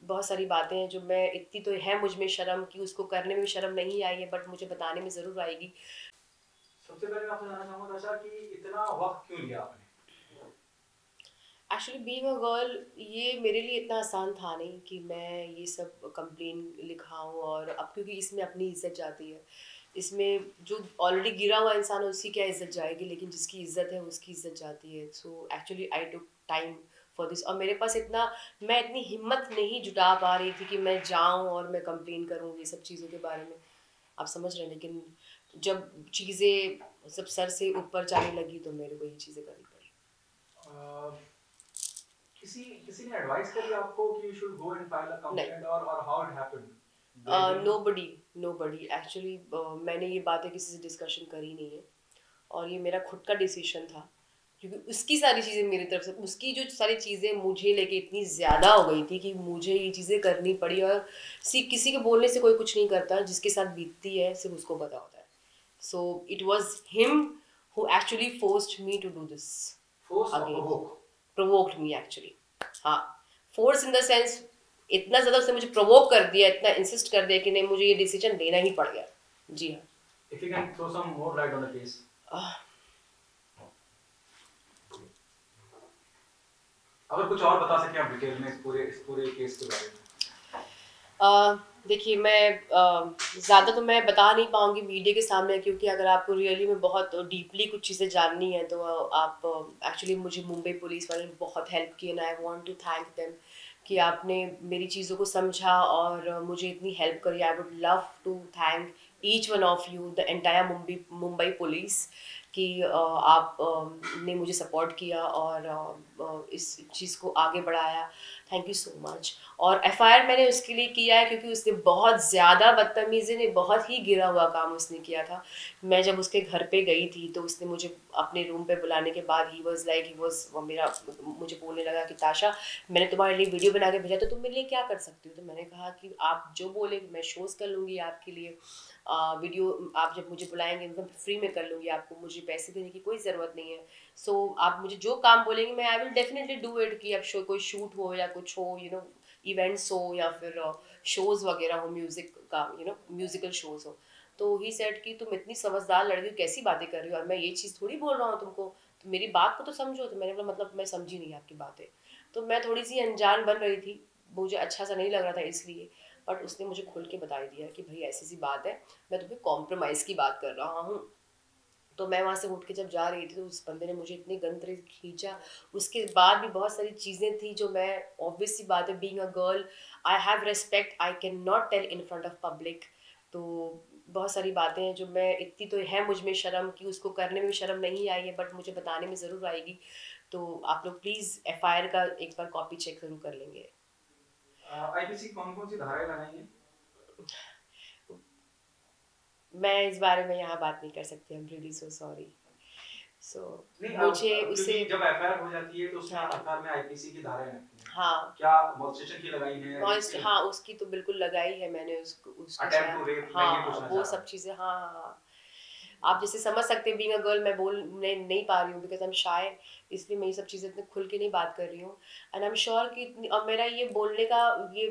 बहुत सारी बातें हैं जो मैं इतनी तो है मुझ में शर्म कि उसको करने में भी शर्म नहीं आई है, बट मुझे बताने में ज़रूर आएगी। सबसे पहले मैं आपसे जानना चाहूँगा ताशा कि इतना वक़्त क्यों लिया आपने? एक्चुअली बीइंग अ गर्ल, ये मेरे लिए इतना आसान था नहीं कि मैं ये सब कंप्लेन लिखाऊं। और अब क्योंकि इसमें अपनी इज्जत जाती है, इसमें जो ऑलरेडी गिरा हुआ इंसान है उसकी क्या इज्जत जाएगी, लेकिन जिसकी इज्जत है उसकी इज्जत जाती है। So actually I took time for this. और मेरे पास इतना, मैं इतनी हिम्मत नहीं जुटा पा रही थी कि मैं जाऊं और मैं कंप्लेन करूं ये सब चीज़ों के बारे में। आप समझ रहे हैं, लेकिन जब चीज़ें सब सर से ऊपर जाने लगी तो मेरे को ये चीज़ें करनी पड़ी। अ, किसी किसी ने एडवाइस करी आपको कि you should go and file a नहीं, कंप्लेंट और how it happened? They didn't nobody actually. मैंने ये बातें किसी से डिस्कशन करी नहीं है, और ये मेरा खुद का डिसीजन था। क्योंकि उसकी सारी चीज़ें मेरी तरफ से, उसकी जो सारी चीज़ें मुझे लेके इतनी ज़्यादा हो गई थी कि मुझे ये चीज़ें करनी पड़ी। और किसी के बोलने से कोई कुछ नहीं करता, जिसके साथ बीतती है सिर्फ उसको पता होता है। So it was him who actually forced me to do this force और again, provoke? Provoked me actually. हाँ, फोर्स इन द सेंस, इतना ज़्यादा उसने मुझे प्रोवोक कर दिया, इतना इंसिस्ट कर दिया कि नहीं, मुझे ये डिसीजन लेना ही पड़ गया। जी if you can throw some more light on the case. हाँ। अगर कुछ और बता सकें आप डिटेल में इस पूरे केस के बारे में। देखिए, मैं ज़्यादा तो मैं बता नहीं पाऊँगी मीडिया के सामने, क्योंकि अगर आपको रियली में बहुत डीपली कुछ चीज़ें जाननी है तो आप एक्चुअली, मुझे मुंबई पुलिस वाले ने बहुत हेल्प की, and I want to thank them कि आपने मेरी चीज़ों को समझा और मुझे इतनी हेल्प करी। I would love to thank each one of you, the entire Mumbai Mumbai police, कि आप ने मुझे सपोर्ट किया और इस चीज़ को आगे बढ़ाया। Thank you so much. और एफआईआर मैंने उसके लिए किया है क्योंकि उसने बहुत ज़्यादा बदतमीज़ी ने, बहुत ही गिरा हुआ काम उसने किया था। मैं जब उसके घर पे गई थी तो उसने मुझे अपने रूम पे बुलाने के बाद ही वॉज मेरा, मुझे बोलने लगा कि ताशा, मैंने तुम्हारे लिए वीडियो बना के भेजा, तो तुम मेरे लिए क्या कर सकती हो? तो मैंने कहा कि आप जो बोले मैं शोज़ कर लूँगी आपके लिए। वीडियो आप जब मुझे बुलाएंगे मैं फ्री में कर लूँगी, आपको मुझे पैसे देने की कोई ज़रूरत नहीं है। सो आप मुझे जो काम बोलेंगे मैं I will definitely do it, कि अब कोई शूट हो या कुछ हो, इवेंट्स हो या फिर शोज वगैरह हो, म्यूजिक का, म्यूजिकल शोज हो। तो ही सेड कि तुम इतनी समझदार लड़की हो, कैसी बातें कर रही हो, और मैं ये चीज़ थोड़ी बोल रहा हूँ तुमको, तो मेरी बात को तो समझो। तो मैंने बोला, मतलब मैं समझी नहीं आपकी बातें। तो मैं थोड़ी सी अनजान बन रही थी, मुझे अच्छा सा नहीं लग रहा था इसलिए। बट उसने मुझे खुल के बता दिया कि भाई ऐसी सी बात है, मैं तुम्हें कॉम्प्रोमाइज़ की बात कर रहा हूँ। तो मैं वहाँ से उठ के जब जा रही थी तो उस बंदे ने मुझे इतनी गंद तरीके से खींचा। उसके बाद भी बहुत सारी चीज़ें थी जो मैं, ऑब्वियस सी बात है, being a girl I have respect, I can not tell in front of public. तो बहुत सारी बातें हैं जो मैं इतनी तो है मुझ में शर्म कि उसको करने में भी शर्म नहीं आई है, बट मुझे बताने में ज़रूर आएगी। तो आप लोग प्लीज़ एफआईआर का एक बार कॉपी चेक ज़रूर कर लेंगे। आईपीसी कौन-कौन सी धाराएँ लगाई हैं? मैं इस बारे में यहाँ बात नहीं कर सकती, I am really so sorry. So नहीं, मुझे क्योंकि उसे, जब एफआईआर हो जाती है तो उसमें हाँ, एफआईआर में आईपीसी की धाराएँ लगती हैं। हाँ, क्या मॉल्स्टेशन की लगाई हैं, रेप मॉइस्ट, की? हाँ, उसकी तो बिल्कुल लगाई है मैंने, उसको उसका अटेम्प्ट टू शायद, रेप, मैं ये हाँ, पूछना वो चाह रहा सब हूँ। चीज़ें, हाँ, हाँ, हाँ। आप जैसे समझ सकते हैं, बीइंग अ गर्ल मैं बोलने नहीं पा रही हूँ बिकॉज आई एम शाय, इसलिए मैं ये सब चीज़ें इतने खुल के नहीं बात कर रही हूँ। एंड आई एम श्योर कि और मेरा ये बोलने का, ये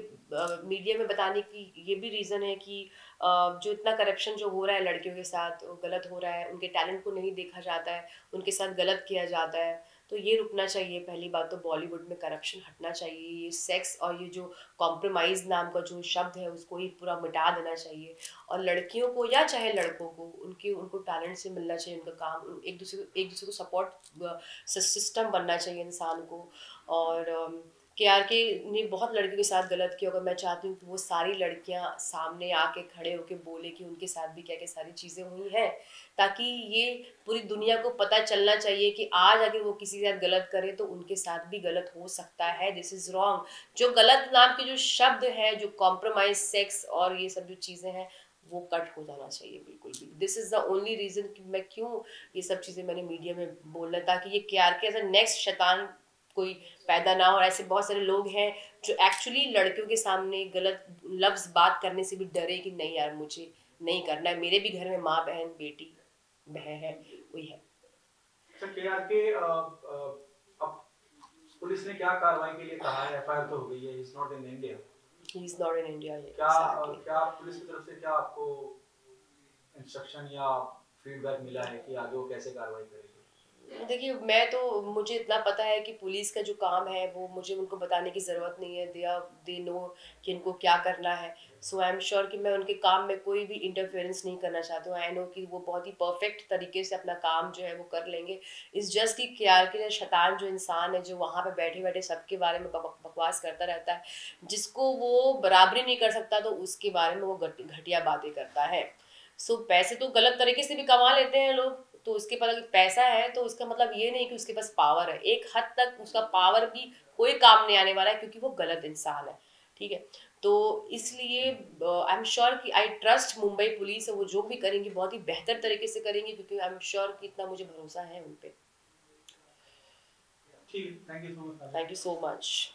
मीडिया में बताने की ये भी रीज़न है कि जो इतना करप्शन जो हो रहा है लड़कियों के साथ, वो गलत हो रहा है, उनके टैलेंट को नहीं देखा जाता है, उनके साथ गलत किया जाता है। तो ये रुकना चाहिए। पहली बात तो बॉलीवुड में करप्शन हटना चाहिए, ये सेक्स और ये जो कॉम्प्रोमाइज़ नाम का जो शब्द है उसको ही पूरा मिटा देना चाहिए। और लड़कियों को या चाहे लड़कों को, उनके उनको टैलेंट से मिलना चाहिए उनका काम, एक दूसरे को सपोर्ट सिस्टम बनना चाहिए इंसान को। और केआरके ने बहुत लड़कियों के साथ गलत किया होगा, मैं चाहती हूँ कि वो सारी लड़कियां सामने आके खड़े होके बोले कि उनके साथ भी क्या क्या सारी चीज़ें हुई हैं, ताकि ये पूरी दुनिया को पता चलना चाहिए कि आज अगर वो किसी के साथ गलत करे तो उनके साथ भी गलत हो सकता है। This is wrong. जो गलत नाम के जो शब्द है, जो कॉम्प्रोमाइज सेक्स और ये सब जो चीज़ें हैं, वो कट हो जाना चाहिए बिल्कुल भी। This is the only reason कि मैं क्यों ये सब चीज़ें मैंने मीडिया में बोलना, ताकि ये केआरके एज अ नेक्स्ट शैतान कोई पैदा ना हो। और ऐसे बहुत सारे लोग हैं जो एक्चुअली लड़कियों के सामने गलत लफ्ज़ बात करने से भी डरे कि नहीं यार, मुझे नहीं करना है, मेरे भी घर में माँ बहन बेटी बहन है, कोई है। सर केआरके अब पुलिस ने क्या कार्रवाई के लिए कहा है? एफआईआर तो हो गई है, he is not in India. He is not in India क्या एग्जैक्टली। क्या पुलिस की तरफ से क्या आपको इंस्ट्रक्शन या फीडबैक मिला है कि आगे वो कैसे कार्रवाई करेगी? देखिए मैं तो, मुझे इतना पता है कि पुलिस का जो काम है वो मुझे उनको बताने की ज़रूरत नहीं है, दे नो कि इनको क्या करना है। सो आई एम श्योर कि मैं उनके काम में कोई भी इंटरफेरेंस नहीं करना चाहती हूँ। आई नो कि वो बहुत ही परफेक्ट तरीके से अपना काम जो है वो कर लेंगे। इस जस्ट कि क्या कि शैतान जो इंसान है जो वहाँ पे बैठे बैठे सबके बारे में बकवास करता रहता है, जिसको वो बराबरी नहीं कर सकता तो उसके बारे में वो घटिया बातें करता है। सो पैसे तो गलत तरीके से भी कमा लेते हैं लोग, तो उसके पास अगर पैसा है तो उसका मतलब ये नहीं कि उसके पास पावर है। एक हद तक उसका पावर भी कोई काम नहीं आने वाला है क्योंकि वो गलत इंसान है। ठीक है, तो इसलिए आई एम श्योर कि आई ट्रस्ट मुंबई पुलिस, वो जो भी करेंगी बहुत ही बेहतर तरीके से करेंगी क्योंकि आई एम श्योर कि इतना मुझे भरोसा है उन पे। ठीक है, thank you so much. Thank you so much.